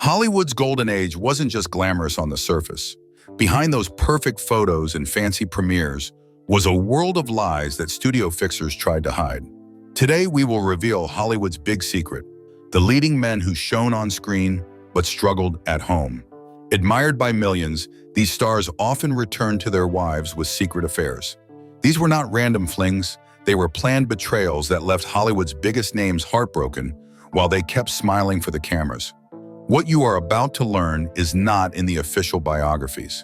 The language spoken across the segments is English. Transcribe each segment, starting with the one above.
Hollywood's golden age wasn't just glamorous on the surface. Behind those perfect photos and fancy premieres was a world of lies that studio fixers tried to hide. Today, we will reveal Hollywood's big secret, the leading men who shone on screen but struggled at home. Admired by millions, these stars often returned to their wives with secret affairs. These were not random flings, they were planned betrayals that left Hollywood's biggest names heartbroken while they kept smiling for the cameras. What you are about to learn is not in the official biographies.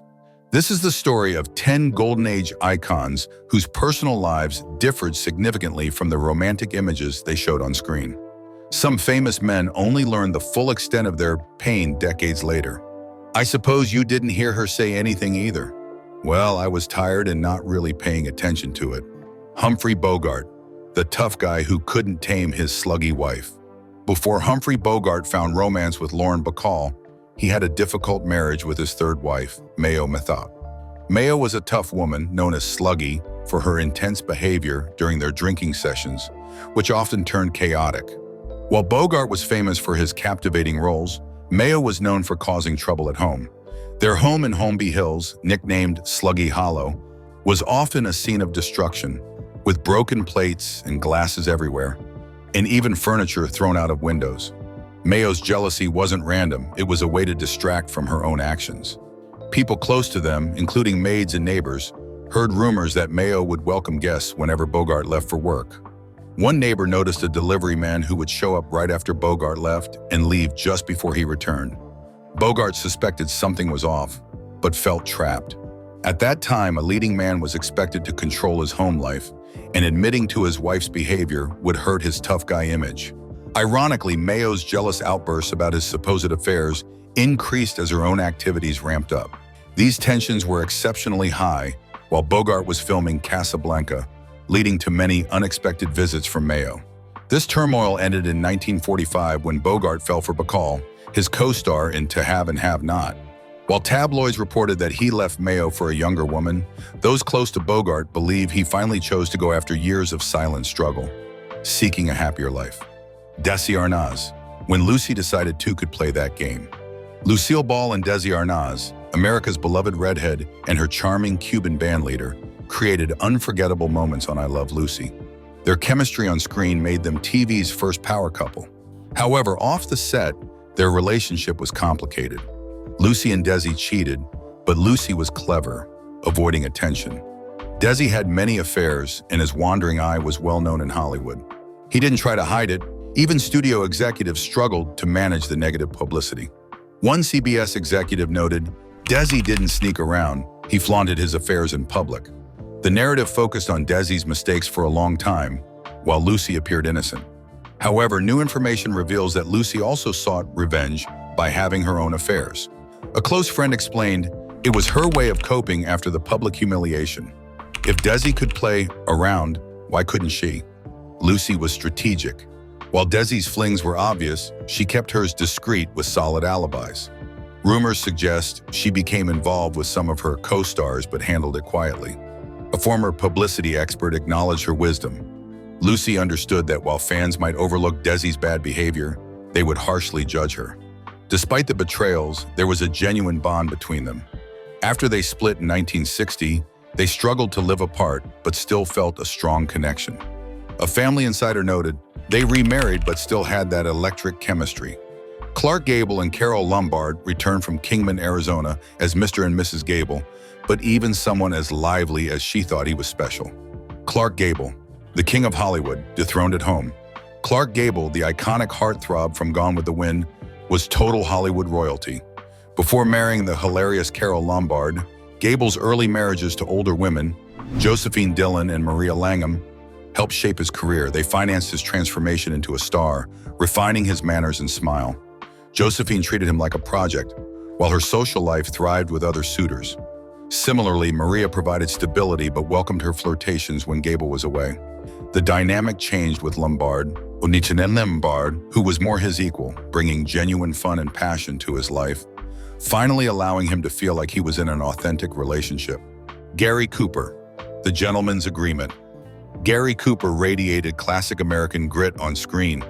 This is the story of 10 Golden Age icons whose personal lives differed significantly from the romantic images they showed on screen. Some famous men only learned the full extent of their pain decades later. I suppose you didn't hear her say anything either. Well, I was tired and not really paying attention to it. Humphrey Bogart, the tough guy who couldn't tame his sluggy wife. Before Humphrey Bogart found romance with Lauren Bacall, he had a difficult marriage with his third wife, Mayo Methot. Mayo was a tough woman known as Sluggy for her intense behavior during their drinking sessions, which often turned chaotic. While Bogart was famous for his captivating roles, Mayo was known for causing trouble at home. Their home in Holmby Hills, nicknamed Sluggy Hollow, was often a scene of destruction, with broken plates and glasses everywhere, and even furniture thrown out of windows. Mayo's jealousy wasn't random, it was a way to distract from her own actions. People close to them, including maids and neighbors, heard rumors that Mayo would welcome guests whenever Bogart left for work. One neighbor noticed a delivery man who would show up right after Bogart left and leave just before he returned. Bogart suspected something was off, but felt trapped. At that time, a leading man was expected to control his home life, and admitting to his wife's behavior would hurt his tough guy image. Ironically, Mayo's jealous outbursts about his supposed affairs increased as her own activities ramped up. These tensions were exceptionally high while Bogart was filming Casablanca, leading to many unexpected visits from Mayo. This turmoil ended in 1945 when Bogart fell for Bacall, his co-star in To Have and Have Not. While tabloids reported that he left Mayo for a younger woman, those close to Bogart believe he finally chose to go after years of silent struggle, seeking a happier life. Desi Arnaz, when Lucy decided two could play that game. Lucille Ball and Desi Arnaz, America's beloved redhead and her charming Cuban bandleader, created unforgettable moments on I Love Lucy. Their chemistry on screen made them TV's first power couple. However, off the set, their relationship was complicated. Lucy and Desi cheated, but Lucy was clever, avoiding attention. Desi had many affairs, and his wandering eye was well known in Hollywood. He didn't try to hide it. Even studio executives struggled to manage the negative publicity. One CBS executive noted, "Desi didn't sneak around, he flaunted his affairs in public." The narrative focused on Desi's mistakes for a long time, while Lucy appeared innocent. However, new information reveals that Lucy also sought revenge by having her own affairs. A close friend explained, it was her way of coping after the public humiliation. If Desi could play around, why couldn't she? Lucy was strategic. While Desi's flings were obvious, she kept hers discreet with solid alibis. Rumors suggest she became involved with some of her co-stars but handled it quietly. A former publicity expert acknowledged her wisdom. Lucy understood that while fans might overlook Desi's bad behavior, they would harshly judge her. Despite the betrayals, there was a genuine bond between them. After they split in 1960, they struggled to live apart but still felt a strong connection. A family insider noted, they remarried but still had that electric chemistry. Clark Gable and Carol Lombard returned from Kingman, Arizona as Mr. and Mrs. Gable, but even someone as lively as she thought he was special. Clark Gable, the king of Hollywood, dethroned at home. Clark Gable, the iconic heartthrob from Gone with the Wind, was total Hollywood royalty. Before marrying the hilarious Carol Lombard, Gable's early marriages to older women, Josephine Dillon and Maria Langham, helped shape his career. They financed his transformation into a star, refining his manners and smile. Josephine treated him like a project, while her social life thrived with other suitors. Similarly, Maria provided stability but welcomed her flirtations when Gable was away. The dynamic changed with Lombard, who was more his equal, bringing genuine fun and passion to his life, finally allowing him to feel like he was in an authentic relationship. Gary Cooper, The Gentleman's Agreement. Gary Cooper radiated classic American grit on screen,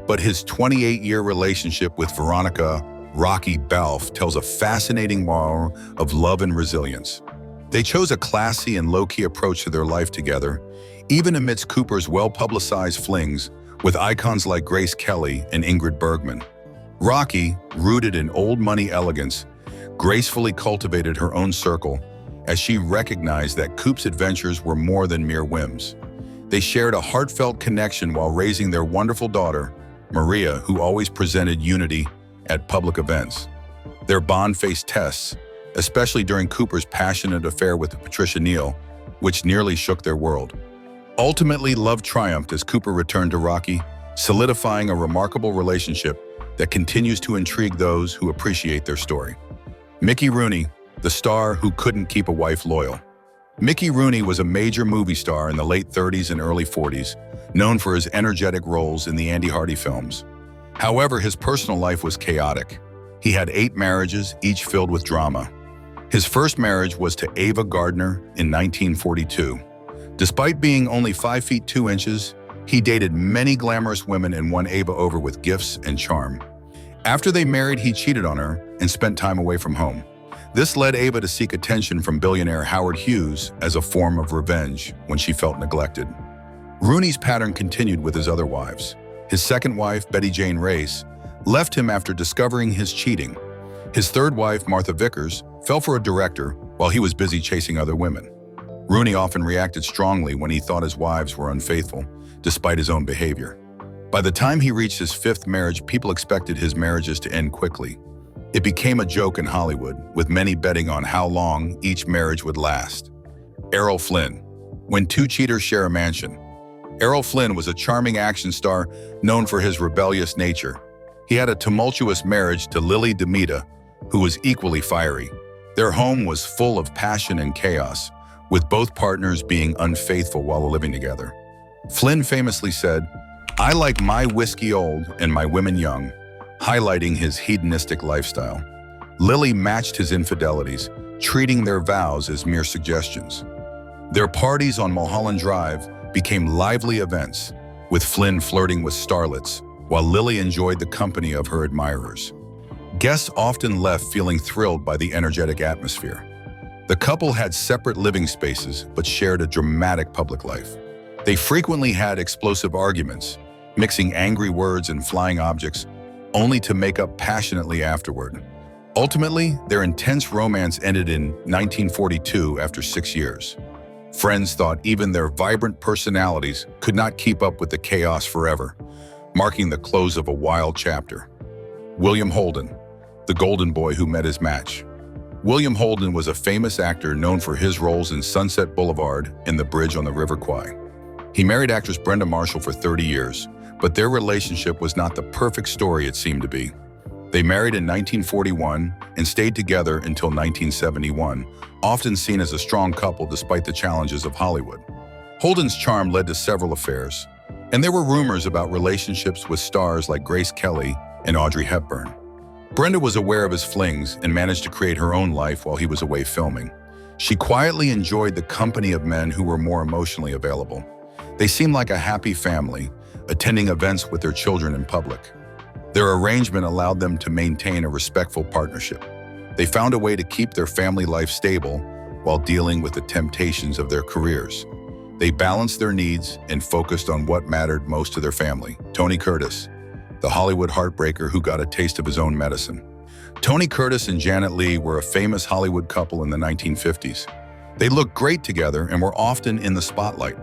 but his 28-year relationship with Veronica Rocky Balfe, tells a fascinating moral of love and resilience. They chose a classy and low-key approach to their life together, even amidst Cooper's well-publicized flings with icons like Grace Kelly and Ingrid Bergman. Rocky, rooted in old-money elegance, gracefully cultivated her own circle as she recognized that Coop's adventures were more than mere whims. They shared a heartfelt connection while raising their wonderful daughter, Maria, who always presented unity at public events. Their bond faced tests, especially during Cooper's passionate affair with Patricia Neal, which nearly shook their world. Ultimately, love triumphed as Cooper returned to Rocky, solidifying a remarkable relationship that continues to intrigue those who appreciate their story. Mickey Rooney, the star who couldn't keep a wife loyal. Mickey Rooney was a major movie star in the late 30s and early 40s, known for his energetic roles in the Andy Hardy films. However, his personal life was chaotic. He had 8 marriages, each filled with drama. His first marriage was to Ava Gardner in 1942. Despite being only 5 feet 2 inches, he dated many glamorous women and won Ava over with gifts and charm. After they married, he cheated on her and spent time away from home. This led Ava to seek attention from billionaire Howard Hughes as a form of revenge when she felt neglected. Rooney's pattern continued with his other wives. His second wife, Betty Jane Race, left him after discovering his cheating. His third wife, Martha Vickers, fell for a director while he was busy chasing other women. Rooney often reacted strongly when he thought his wives were unfaithful, despite his own behavior. By the time he reached his 5th marriage, people expected his marriages to end quickly. It became a joke in Hollywood, with many betting on how long each marriage would last. Errol Flynn. When 2 cheaters share a mansion. Errol Flynn was a charming action star known for his rebellious nature. He had a tumultuous marriage to Lily Demita, who was equally fiery. Their home was full of passion and chaos, with both partners being unfaithful while living together. Flynn famously said, "I like my whiskey old and my women young," highlighting his hedonistic lifestyle. Lily matched his infidelities, treating their vows as mere suggestions. Their parties on Mulholland Drive became lively events, with Flynn flirting with starlets, while Lily enjoyed the company of her admirers. Guests often left feeling thrilled by the energetic atmosphere. The couple had separate living spaces but shared a dramatic public life. They frequently had explosive arguments, mixing angry words and flying objects, only to make up passionately afterward. Ultimately, their intense romance ended in 1942 after 6 years. Friends thought even their vibrant personalities could not keep up with the chaos forever, marking the close of a wild chapter. William Holden, the golden boy who met his match. William Holden was a famous actor known for his roles in Sunset Boulevard and The Bridge on the River Kwai. He married actress Brenda Marshall for 30 years, but their relationship was not the perfect story it seemed to be. They married in 1941 and stayed together until 1971, often seen as a strong couple despite the challenges of Hollywood. Holden's charm led to several affairs, and there were rumors about relationships with stars like Grace Kelly and Audrey Hepburn. Brenda was aware of his flings and managed to create her own life while he was away filming. She quietly enjoyed the company of men who were more emotionally available. They seemed like a happy family, attending events with their children in public. Their arrangement allowed them to maintain a respectful partnership. They found a way to keep their family life stable while dealing with the temptations of their careers. They balanced their needs and focused on what mattered most to their family. Tony Curtis, the Hollywood heartbreaker who got a taste of his own medicine. Tony Curtis and Janet Leigh were a famous Hollywood couple in the 1950s. They looked great together and were often in the spotlight.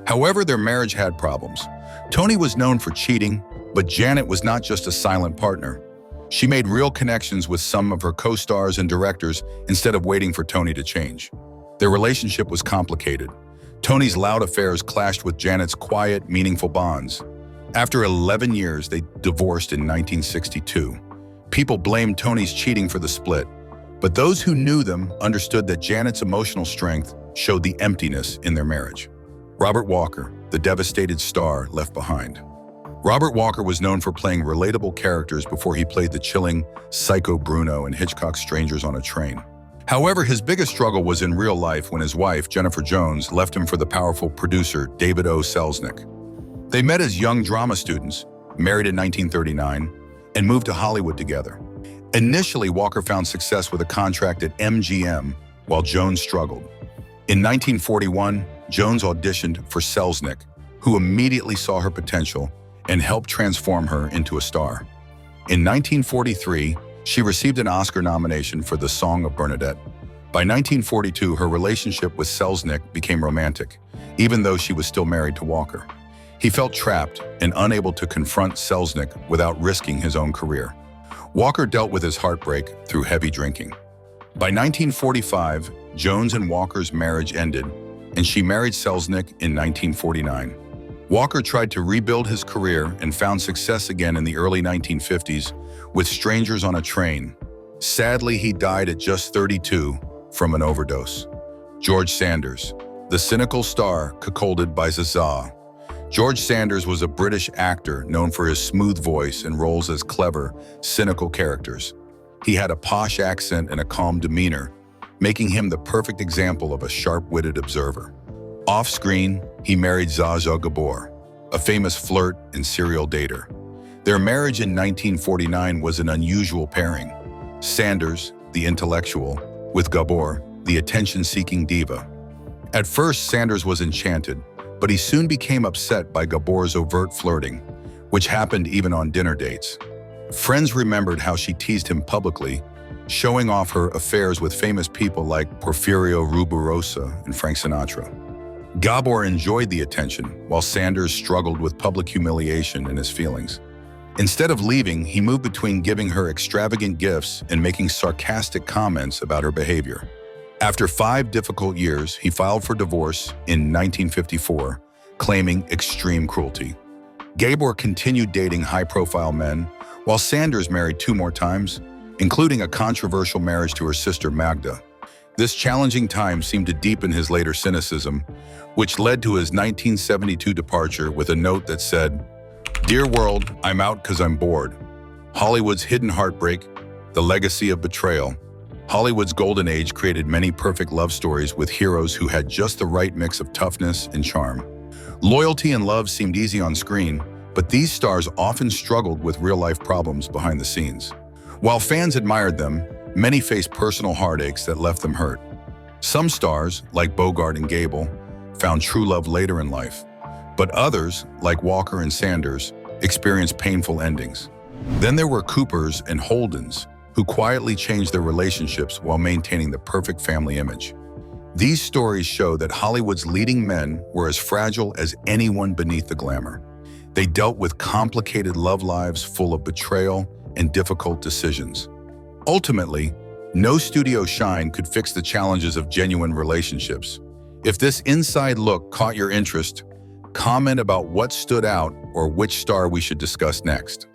However, their marriage had problems. Tony was known for cheating, but Janet was not just a silent partner. She made real connections with some of her co-stars and directors instead of waiting for Tony to change. Their relationship was complicated. Tony's loud affairs clashed with Janet's quiet, meaningful bonds. After 11 years, they divorced in 1962. People blamed Tony's cheating for the split, but those who knew them understood that Janet's emotional strength showed the emptiness in their marriage. Robert Walker, the devastated star left behind. Robert Walker was known for playing relatable characters before he played the chilling Psycho Bruno in Hitchcock's Strangers on a Train. However, his biggest struggle was in real life when his wife, Jennifer Jones, left him for the powerful producer David O. Selznick. They met as young drama students, married in 1939, and moved to Hollywood together. Initially, Walker found success with a contract at MGM, while Jones struggled. In 1941, Jones auditioned for Selznick, who immediately saw her potential and helped transform her into a star. In 1943, she received an Oscar nomination for The Song of Bernadette. By 1942, her relationship with Selznick became romantic, even though she was still married to Walker. He felt trapped and unable to confront Selznick without risking his own career. Walker dealt with his heartbreak through heavy drinking. By 1945, Jones and Walker's marriage ended, and she married Selznick in 1949. Walker tried to rebuild his career and found success again in the early 1950s with Strangers on a Train. Sadly, he died at just 32 from an overdose. George Sanders, the cynical star cuckolded by Zaza. George Sanders was a British actor known for his smooth voice and roles as clever, cynical characters. He had a posh accent and a calm demeanor, making him the perfect example of a sharp-witted observer. Off-screen, he married Zsa Zsa Gabor, a famous flirt and serial dater. Their marriage in 1949 was an unusual pairing. Sanders, the intellectual, with Gabor, the attention-seeking diva. At first, Sanders was enchanted, but he soon became upset by Gabor's overt flirting, which happened even on dinner dates. Friends remembered how she teased him publicly, showing off her affairs with famous people like Porfirio Rubirosa and Frank Sinatra. Gabor enjoyed the attention, while Sanders struggled with public humiliation in his feelings. Instead of leaving, he moved between giving her extravagant gifts and making sarcastic comments about her behavior. After 5 difficult years, he filed for divorce in 1954, claiming extreme cruelty. Gable continued dating high-profile men, while Sanders married 2 more times, including a controversial marriage to her sister Magda. This challenging time seemed to deepen his later cynicism, which led to his 1972 departure with a note that said, "Dear world, I'm out 'cause I'm bored. Hollywood's hidden heartbreak, the legacy of betrayal." Hollywood's golden age created many perfect love stories with heroes who had just the right mix of toughness and charm. Loyalty and love seemed easy on screen, but these stars often struggled with real-life problems behind the scenes. While fans admired them, many faced personal heartaches that left them hurt. Some stars, like Bogart and Gable, found true love later in life, but others, like Walker and Sanders, experienced painful endings. Then there were Coopers and Holdens, who quietly changed their relationships while maintaining the perfect family image. These stories show that Hollywood's leading men were as fragile as anyone beneath the glamour. They dealt with complicated love lives full of betrayal and difficult decisions. Ultimately, no studio shine could fix the challenges of genuine relationships. If this inside look caught your interest, comment about what stood out or which star we should discuss next.